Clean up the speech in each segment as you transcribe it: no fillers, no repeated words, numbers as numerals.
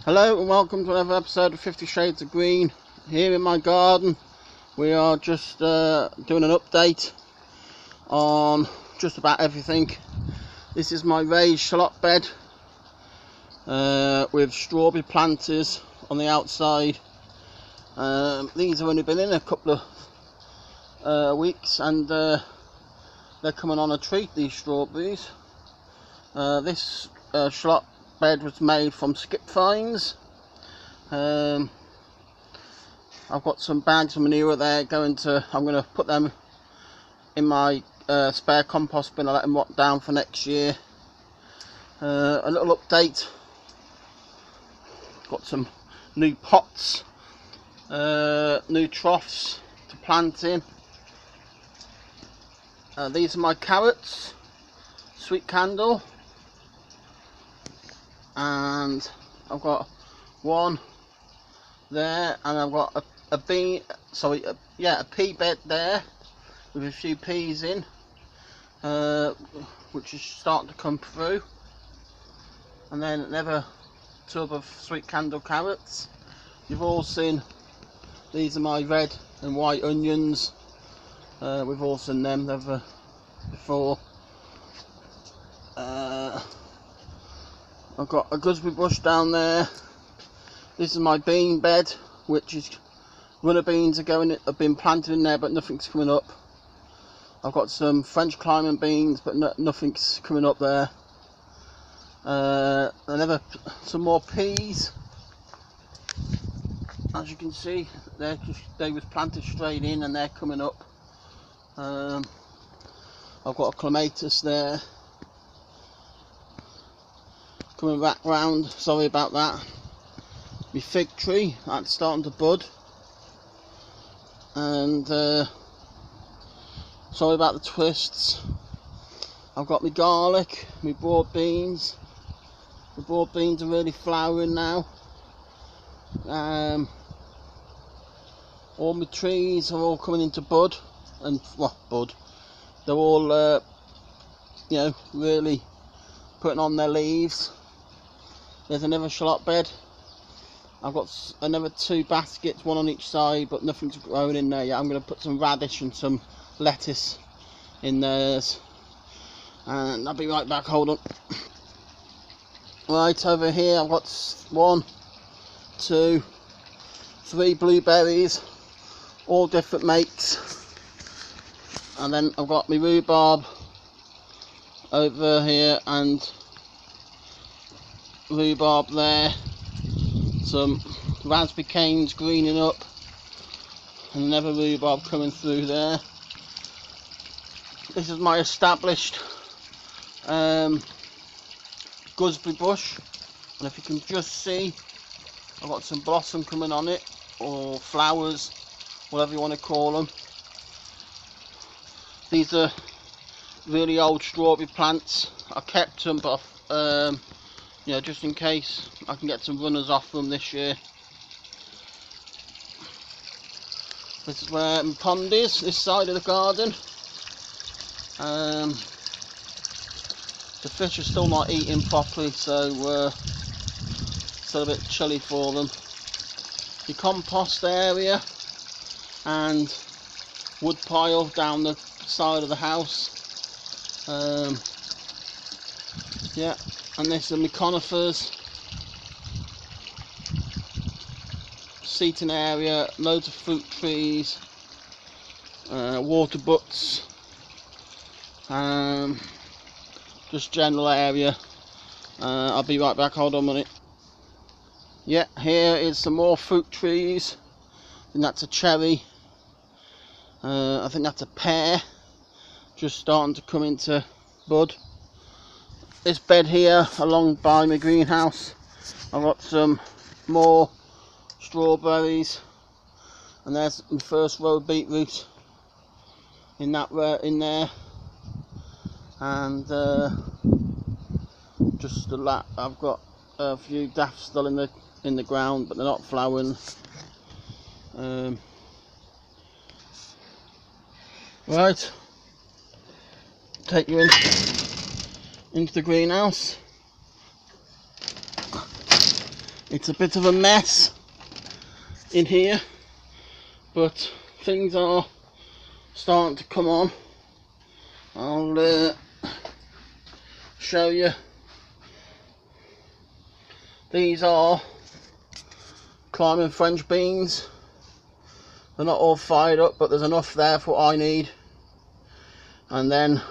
Hello and welcome to another episode of 50 Shades of Green. Here in my garden we are just doing an update on just about everything. This is my raised shallot bed with strawberry planters on the outside. These have only been in a couple of weeks and they're coming on a treat, these strawberries. This shallot bed was made from skip fines. I've got some bags of manure there I'm going to put them in my spare compost bin. I'll let them rot down for next year. A little update, got some new pots, new troughs to plant in. These are my carrots, sweet candle, and I've got one there, and I've got a pea bed there with a few peas in, which is starting to come through, and then another tub of sweet candle carrots. You've all seen these are my red and white onions. We've all seen them before. I've got a gooseberry bush down there. This is my bean bed, which is runner beans have been planted in there, but nothing's coming up. I've got some French climbing beans, but nothing's coming up there. Some more peas. As you can see, they was planted straight in, and they're coming up. I've got a clematis there. Coming back round, sorry about that. My fig tree, that's starting to bud. And sorry about the twists. I've got my garlic, my broad beans. The broad beans are really flowering now. All my trees are all coming into bud, and bud. They're all really putting on their leaves. There's another shallot bed. I've got another 2 baskets, one on each side, but nothing's growing in there yet. I'm going to put some radish and some lettuce in theirs, and I'll be right back. Hold on. Right, over here I've got 1, 2, 3 blueberries, all different makes, and then I've got my rhubarb over here and rhubarb there, some raspberry canes greening up, and another rhubarb coming through there. This is my established gooseberry bush, and if you can just see, I've got some blossom coming on it, or flowers, whatever you want to call them. These are really old strawberry plants. I kept them, but just in case I can get some runners off them this year. This is where my pond is, this side of the garden. The fish are still not eating properly, so it's still a bit chilly for them. The compost area and wood pile down the side of the house. And this are my conifers, seating area, loads of fruit trees, water butts, just general area. I'll be right back, hold on a minute. Yeah, here is some more fruit trees. I think that's a cherry. I think that's a pear, just starting to come into bud. This bed here along by my greenhouse, I've got some more strawberries, and there's my first row of beetroot in there, and just a lot. I've got a few daffs still in the ground, but they're not flowering. Right, take you into the greenhouse. It's a bit of a mess in here, but things are starting to come on. I'll show you. These are climbing French beans. They're not all fired up, but there's enough there for what I need. And then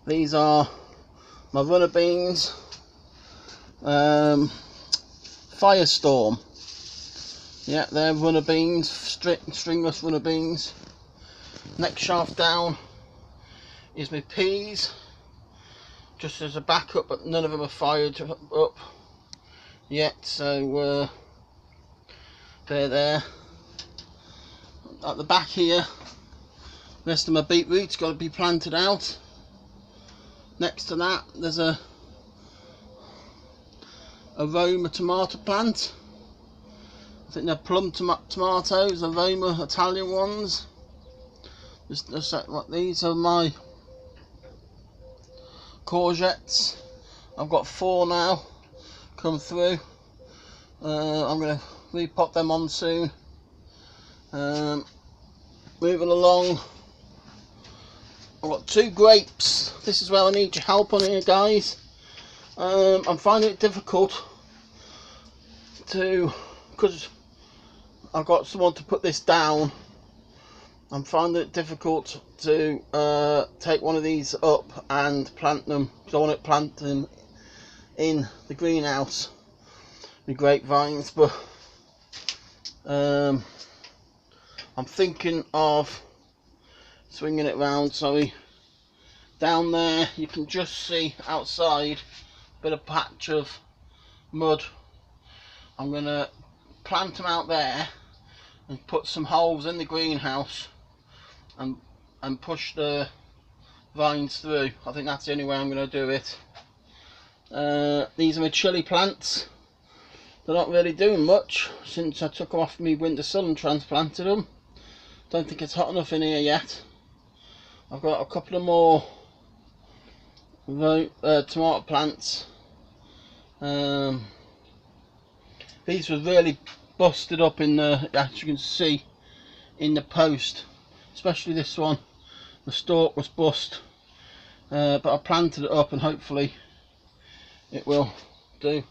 these are my runner beans, Firestorm. Yeah, they're runner beans, stringless runner beans. Next shaft down is my peas, just as a backup, but none of them are fired up yet, so they're there. At the back here, the rest of my beetroot's got to be planted out. Next to that, there's a Roma tomato plant. I think they're plum tomatoes, Roma Italian ones. These are my courgettes. I've got 4 now come through. I'm going to repot them on soon. Moving along, I've got 2 grapes. This is where I need your help on here, guys. I'm finding it difficult because I've got someone to put this down. I'm finding it difficult to take one of these up and plant them, because I want to plant them in the greenhouse, the grapevines, but I'm thinking of swinging it round. Sorry, down there you can just see outside a bit of patch of mud. I'm going to plant them out there and put some holes in the greenhouse and push the vines through. I think that's the only way I'm going to do it. These are my chilli plants. They're not really doing much since I took them off my winter sun and transplanted them. Don't think it's hot enough in here yet. I've got a couple of more tomato plants. These were really busted up in the, as you can see, in the post, especially this one. The stalk was bust, but I planted it up and hopefully it will do.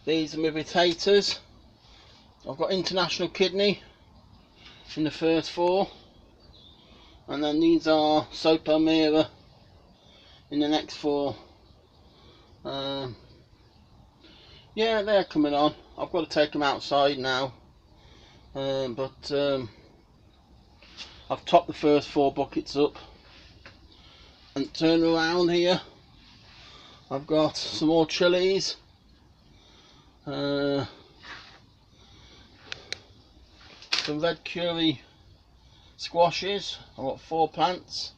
These are my potatoes. I've got international kidney in the first 4, and then these are Soap Elmira in the next 4. Yeah, they're coming on. I've got to take them outside now, but I've topped the first 4 buckets up. And turn around here, I've got some more chilies, some red curry squashes. I've got 4 plants.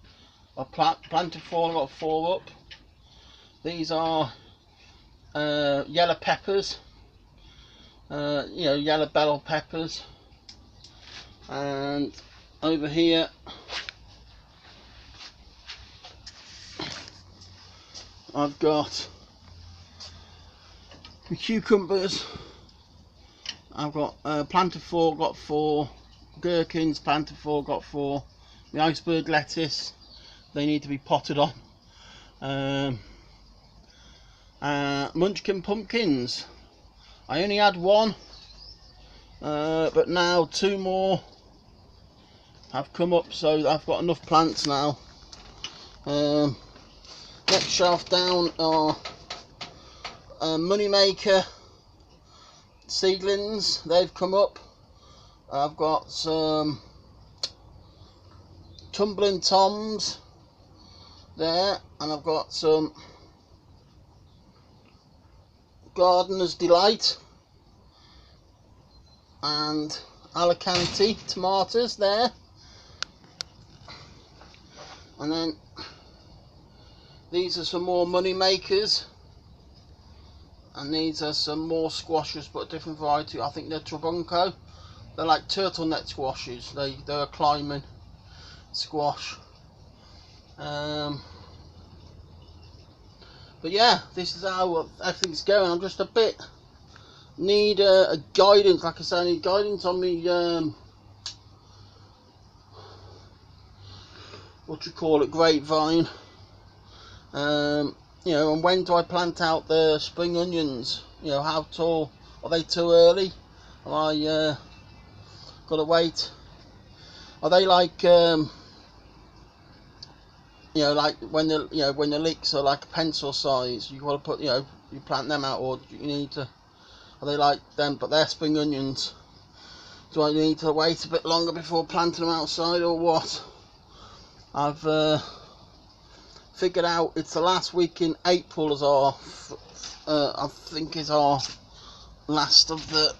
I've planted 4 and I've got 4 up. These are yellow peppers, yellow bell peppers. And over here I've got the cucumbers. I've got planted 4, got 4. Gherkins, planted 4, got 4. The iceberg lettuce, they need to be potted on. Munchkin pumpkins, I only had 1, but now 2 more have come up, so I've got enough plants now. Next shelf down are Moneymaker seedlings. They've come up. I've got some Tumbling Toms there, and I've got some Gardener's Delight and Alicante tomatoes there, and then these are some more money makers, and these are some more squashes, but a different variety. I think they're Trabunco. They're like turtleneck squashes. They're a climbing squash. But yeah, this is how everything's going. I'm just a bit need a guidance, like I say, I need guidance on me, what do you call it, grapevine. You know, and when do I plant out the spring onions? You know, how tall? Are they too early? Have I got to wait? Are they like, you know, like when the leeks are like a pencil size, you got to put, you know, you plant them out, or do you need to? Are they like them, but they're spring onions? Do I need to wait a bit longer before planting them outside, or what? I've figured out it's the last week in April as our, I think is our last of the,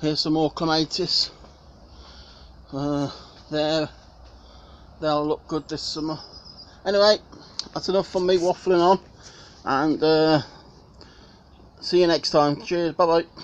here's some more clematis. They'll look good this summer. Anyway, that's enough from me waffling on, and see you next time. Cheers, bye bye.